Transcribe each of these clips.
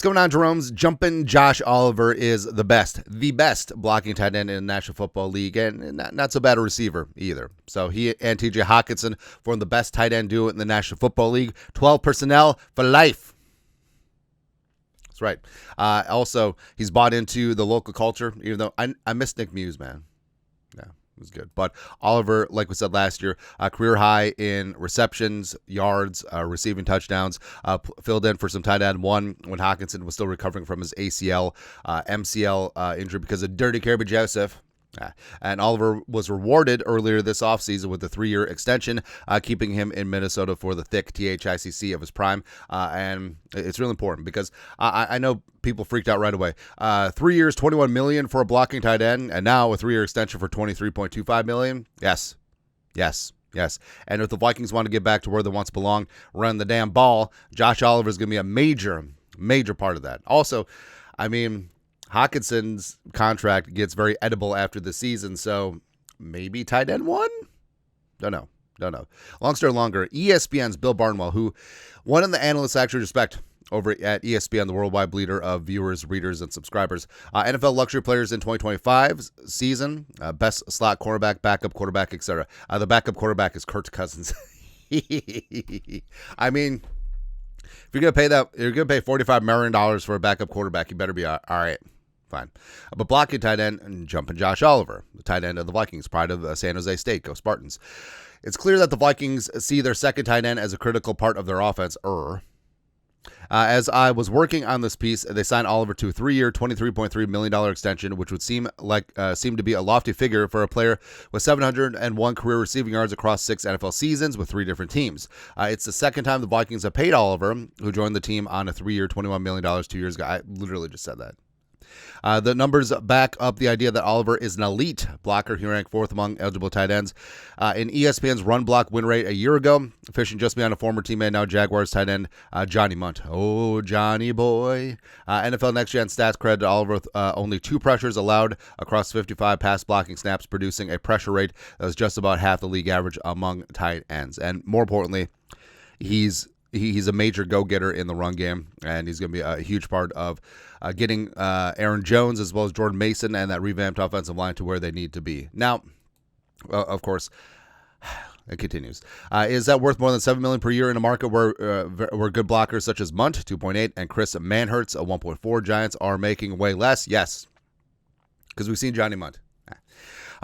What's going on, Jerome's? Jumping Josh Oliver is the best blocking tight end in the National Football League, and not so bad a receiver either. So he and TJ Hockenson form the best tight end duo in the National Football League. 12 personnel for life. That's right. Also, he's bought into the local culture, even though I miss Nick Muse, man. Yeah. It was good. But Oliver, like we said last year, career high in receptions, yards, receiving touchdowns, filled in for some tight end one when Hockenson was still recovering from his ACL, MCL injury because of Dirty Kirby Joseph. And Oliver was rewarded earlier this offseason with a 3-year extension, keeping him in Minnesota for the thick THICC of his prime. And it's really important because I know people freaked out right away. 3 years, $21 million for a blocking tight end, and now a 3-year extension for $23.25 million. Yes. And if the Vikings want to get back to where they once belonged, run the damn ball, Josh Oliver is going to be a major part of that. Also, I mean, Hockenson's contract gets very edible after the season, so maybe tight end one? Don't know. Long story longer, ESPN's Bill Barnwell, who one of the analysts actually respect over at ESPN, the worldwide leader of viewers, readers, and subscribers. NFL luxury players in 2025 season, best slot quarterback, backup quarterback, etc. The backup quarterback is Kirk Cousins. I mean, if you're gonna pay $45 million for a backup quarterback, you better be all right. Fine. But blocking tight end and jumping Josh Oliver, the tight end of the Vikings, pride of San Jose State. Go Spartans. It's clear that the Vikings see their second tight end as a critical part of their offense. As I was working on this piece, they signed Oliver to a 3-year, $23.3 million extension, which would seem to be a lofty figure for a player with 701 career receiving yards across 6 NFL seasons with 3 different teams. It's the second time the Vikings have paid Oliver, who joined the team on a 3-year, $21 million 2 years ago. I literally just said that. The numbers back up the idea that Oliver is an elite blocker. He ranked 4th among eligible tight ends. In ESPN's run block win rate a year ago, fishing just beyond a former teammate, now Jaguars tight end Johnny Munt. Oh, Johnny boy. NFL Next Gen stats credit Oliver with only 2 pressures allowed across 55 pass blocking snaps, producing a pressure rate that was just about half the league average among tight ends. And more importantly, he's a major go-getter in the run game, and he's going to be a huge part of getting Aaron Jones as well as Jordan Mason and that revamped offensive line to where they need to be. Now, of course, it continues. Is that worth more than $7 million per year in a market where good blockers such as Munt, 2.8, and Chris Manhertz, 1.4 Giants are making way less? Yes, because we've seen Johnny Munt.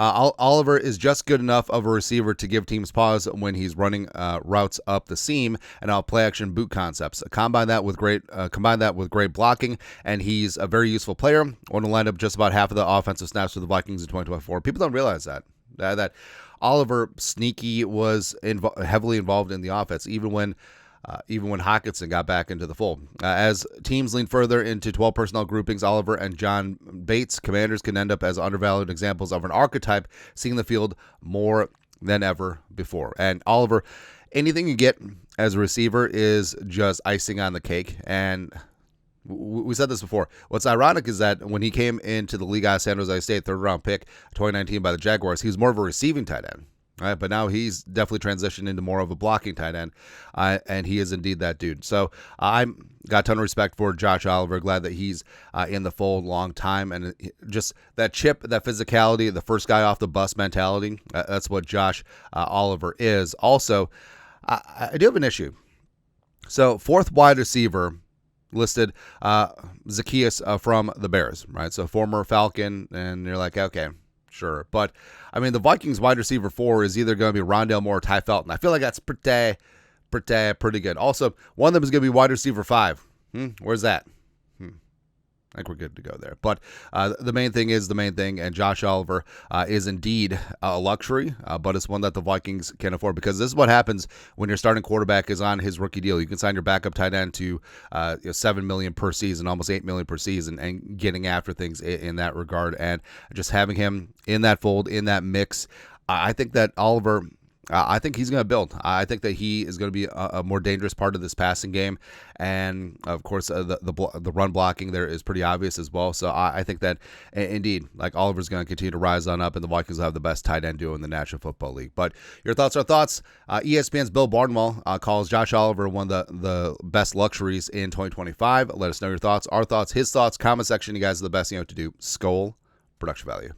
Oliver is just good enough of a receiver to give teams pause when he's running routes up the seam and out play action boot concepts. Combine that with great blocking, and he's a very useful player. Want to line up just about half of the offensive snaps for the Vikings in 2024. People don't realize that Oliver Sneaky was heavily involved in the offense, even when Hockenson got back into the fold. As teams lean further into 12 personnel groupings, Oliver and John Bates, commanders, can end up as undervalued examples of an archetype seeing the field more than ever before. And Oliver, anything you get as a receiver is just icing on the cake. And we said this before. What's ironic is that when he came into the league out of San Jose State, 3rd round pick, 2019 by the Jaguars, he was more of a receiving tight end. Right, but now he's definitely transitioned into more of a blocking tight end, and he is indeed that dude. So I've got a ton of respect for Josh Oliver. Glad that he's in the fold long time, and just that chip, that physicality, the first guy off the bus mentality, that's what Josh Oliver is. Also, I do have an issue. So 4th wide receiver listed Zacchaeus from the Bears, right? So former Falcon, and you're like, okay, sure. But, I mean, the Vikings wide receiver 4 is either going to be Rondale Moore or Ty Felton. I feel like that's pretty good. Also, one of them is going to be wide receiver 5. Where's that? I think we're good to go there. But the main thing is the main thing, and Josh Oliver is indeed a luxury, but it's one that the Vikings can afford, because this is what happens when your starting quarterback is on his rookie deal. You can sign your backup tight end to $7 million per season, almost $8 million per season, and getting after things in that regard. And just having him in that fold, in that mix, I think that Oliver I think he's going to build. I think that he is going to be a more dangerous part of this passing game, and of course, the run blocking there is pretty obvious as well. So I think that indeed, like Oliver's going to continue to rise on up, and the Vikings will have the best tight end duo in the National Football League. But your thoughts are thoughts. ESPN's Bill Barnwell calls Josh Oliver one of the best luxuries in 2025. Let us know your thoughts, our thoughts, his thoughts. Comment section. You guys are the best. You know what to do. Skol. Production value.